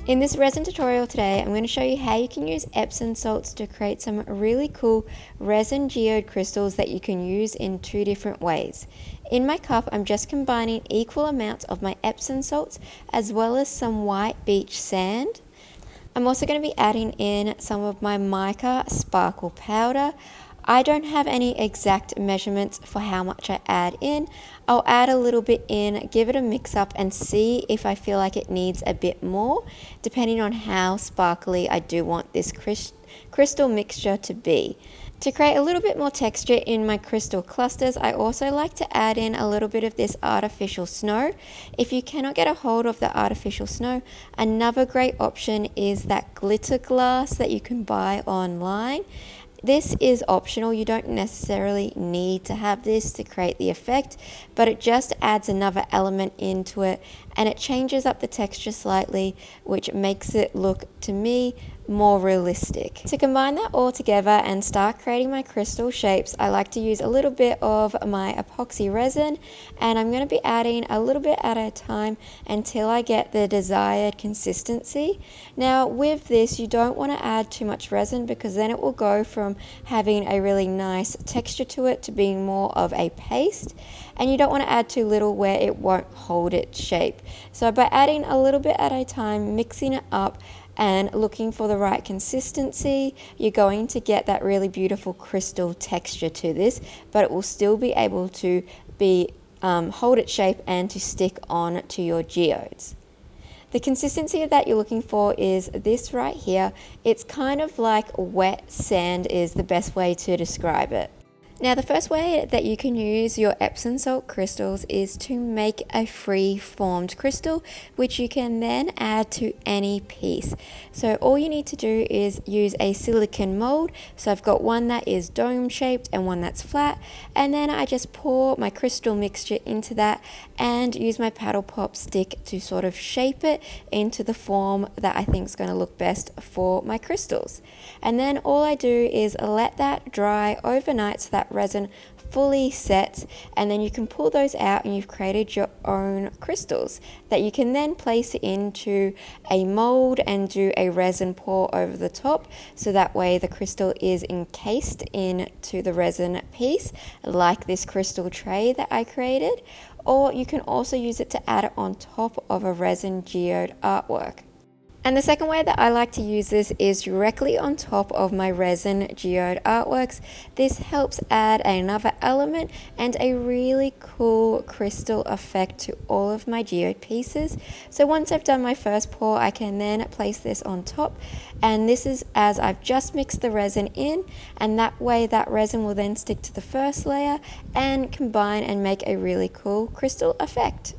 In this resin tutorial today, I'm going to show you how you can use Epsom salts to create some really cool resin geode crystals that you can use in two different ways. In my cup, I'm just combining equal amounts of my Epsom salts as well as some white beach sand. I'm also going to be adding in some of my Mica Sparkle powder. I don't have any exact measurements for how much I add in. I'll add a little bit in, give it a mix up and see if I feel like it needs a bit more, depending on how sparkly I do want this crystal mixture to be. To create a little bit more texture in my crystal clusters, I also like to add in a little bit of this artificial snow. If you cannot get a hold of the artificial snow, another great option is that glitter glass that you can buy online. This is optional, you don't necessarily need to have this to create the effect, but it just adds another element into it and it changes up the texture slightly, which makes it look, to me, more realistic. To combine that all together and start creating my crystal shapes, I like to use a little bit of my epoxy resin, and I'm going to be adding a little bit at a time until I get the desired consistency. Now with this, you don't want to add too much resin because then it will go from having a really nice texture to it to being more of a paste, and you don't want to add too little where it won't hold its shape. So by adding a little bit at a time, mixing it up and looking for the right consistency, you're going to get that really beautiful crystal texture to this, but it will still be able to hold its shape and to stick on to your geodes. The consistency that you're looking for is this right here. It's kind of like wet sand is the best way to describe it. Now the first way that you can use your Epsom salt crystals is to make a free-formed crystal, which you can then add to any piece. So all you need to do is use a silicone mold. So I've got one that is dome shaped and one that's flat, and then I just pour my crystal mixture into that and use my paddle pop stick to sort of shape it into the form that I think is going to look best for my crystals. And then all I do is let that dry overnight so that resin fully sets, and then you can pull those out and you've created your own crystals that you can then place into a mold and do a resin pour over the top, so that way the crystal is encased into the resin piece like this crystal tray that I created, or you can also use it to add it on top of a resin geode artwork. And the second way that I like to use this is directly on top of my resin geode artworks. This helps add another element and a really cool crystal effect to all of my geode pieces. So once I've done my first pour, I can then place this on top, and this is as I've just mixed the resin in, and that way that resin will then stick to the first layer and combine and make a really cool crystal effect.